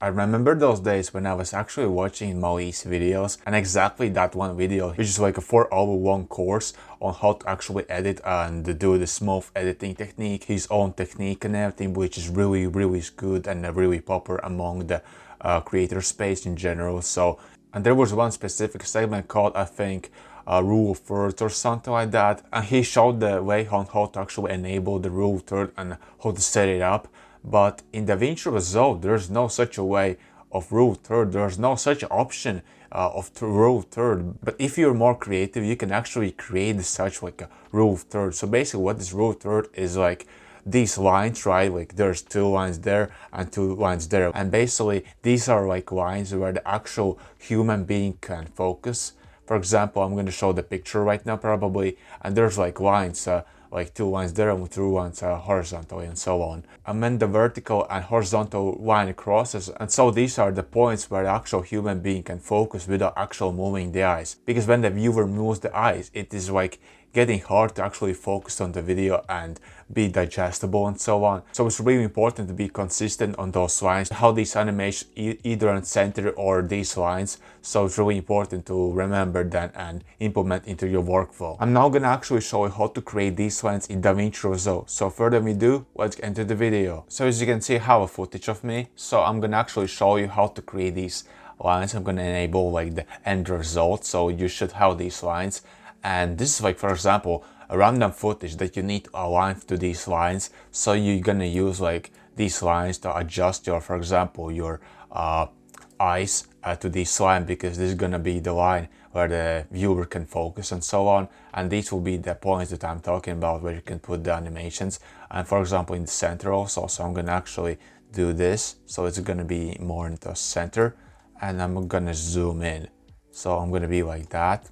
I remember those days when I was actually watching Moe's videos, and exactly that one video, which is like a 4-hour long course on how to actually edit and do the smooth editing technique, his own technique and everything, which is really good and really popular among the creator space in general. So, and there was one specific segment called, I think, rule of thirds or something like that, and he showed the way on how to actually enable the rule of third and how to set it up. But in DaVinci Resolve, there's no such a way of rule of third. There's no such option of rule of third. But if you're more creative, you can actually create such like a rule of third. So basically, what this rule of third is like these lines, right? Like there's 2 lines there and 2 lines there, and basically these are like lines where the actual human being can focus. For example, I'm going to show the picture right now probably, and there's like lines, like 2 lines there and 2 lines horizontally and so on. And then the vertical and horizontal line crosses, and so these are the points where the actual human being can focus without actually moving the eyes. Because when the viewer moves the eyes, it is like getting hard to actually focus on the video and be digestible and so on. So it's really important to be consistent on those lines, how these animations either on center or these lines. So it's really important to remember that and implement into your workflow. I'm now gonna actually show you how to create these lines in DaVinci Resolve. So further we do, let's get into the video. So as you can see, I have a footage of me. So I'm gonna actually show you how to create these lines. I'm gonna enable like the end result. So you should have these lines. And this is like, for example, a random footage that you need to align to these lines. So you're gonna use like these lines to adjust your, for example, your eyes to this line, because this is gonna be the line where the viewer can focus and so on. And these will be the points that I'm talking about where you can put the animations. And for example, in the center also, so I'm gonna actually do this. So it's gonna be more in the center, and I'm gonna zoom in. So I'm gonna be like that.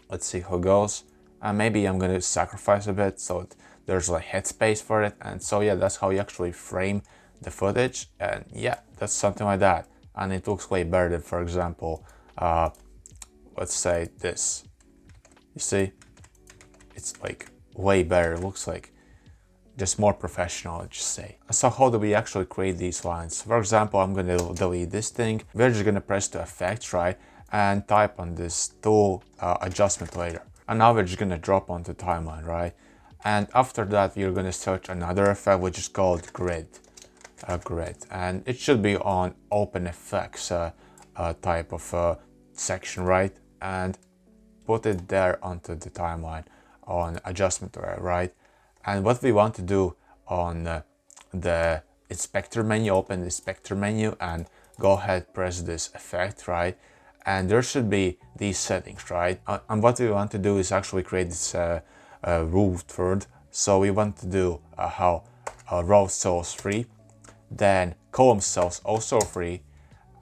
Let's see how it goes. And maybe I'm gonna sacrifice a bit so there's like headspace for it. And so yeah, that's how you actually frame the footage. And yeah, that's something like that. And it looks way better than, for example, let's say this. You see, it's like way better. It looks like just more professional, let's just say. So how do we actually create these lines? For example, I'm gonna delete this thing. We're just gonna press the effect, right? And type on this tool adjustment layer. And now we're just gonna drop onto timeline, right? And after that, we're gonna search another effect, which is called grid. And it should be on open effects type of section, right? And put it there onto the timeline on adjustment layer, right? And what we want to do on the inspector menu, open the inspector menu and go ahead, press this effect, right? And there should be these settings, right? And what we want to do is actually create this rule third. So we want to do how row cells free, then column cells also free,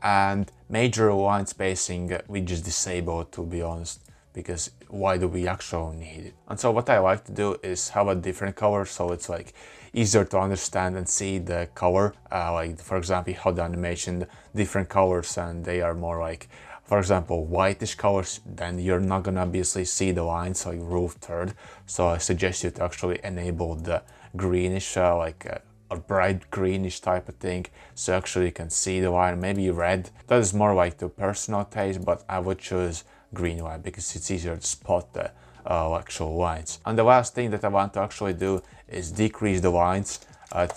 and major line spacing we just disable, to be honest, because why do we actually need it? And so what I like to do is have a different color, so it's like easier to understand and see the color, like for example how the animation, different colors, and they are more like, for example, whitish colors, then you're not gonna obviously see the lines, like rule third. So I suggest you to actually enable the greenish, like a bright greenish type of thing, so actually you can see the line. Maybe red, that is more like the personal taste, but I would choose green line because it's easier to spot the actual lines. And the last thing that I want to actually do is decrease the lines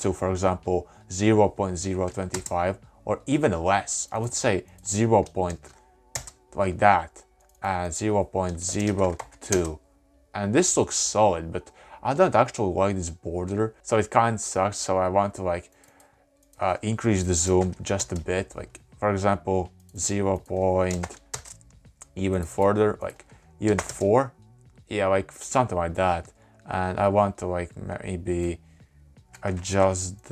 to, for example, 0.025 or even less. I would say 0. Like that, and 0.02, and this looks solid, but I don't actually like this border, so it kind of sucks. So I want to like increase the zoom just a bit, like for example 0. Even further, like even 4, yeah, like something like that. And I want to like maybe adjust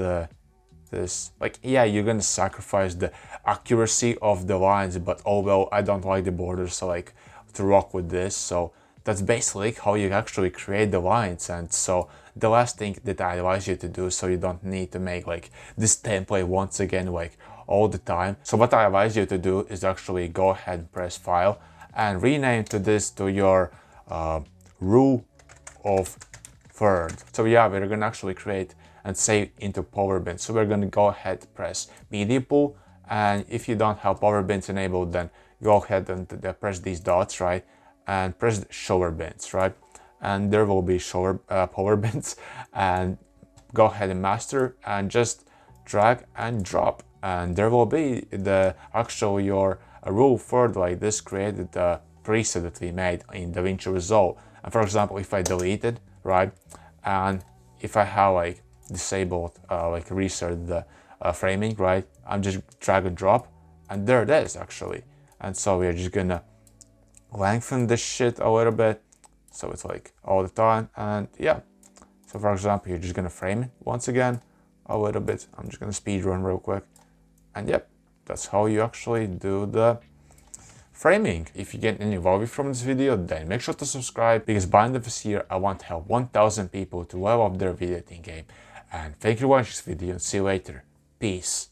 this, like, yeah, you're gonna sacrifice the accuracy of the lines, but oh well, I don't like the borders, so like to rock with this. So that's basically how you actually create the lines. And so the last thing that I advise you to do, so you don't need to make like this template once again like all the time, so what I advise you to do is actually go ahead and press file and rename to your rule of third. So yeah, we're gonna actually create and save into Power Bin. So we're gonna go ahead, press media pool And if you don't have power bins enabled, then go ahead and press these dots, right? And press shower bins, right? And there will be shower power bins, and go ahead and master and just drag and drop, and there will be the actual your rule for like this created the preset that we made in DaVinci Resolve. And for example, if I delete it, right, and if I have like disabled like reset the framing, right, I'm just drag and drop, and there it is actually. And so we're just gonna lengthen this shit a little bit so it's like all the time. And yeah, so for example, you're just gonna frame it once again a little bit. I'm just gonna speed run real quick, and yep, that's how you actually do the framing. If you get any value from this video, then make sure to subscribe, because by the end of this year I want to help 1,000 people to level up their video editing game. And thank you for watching this video, and see you later. Peace.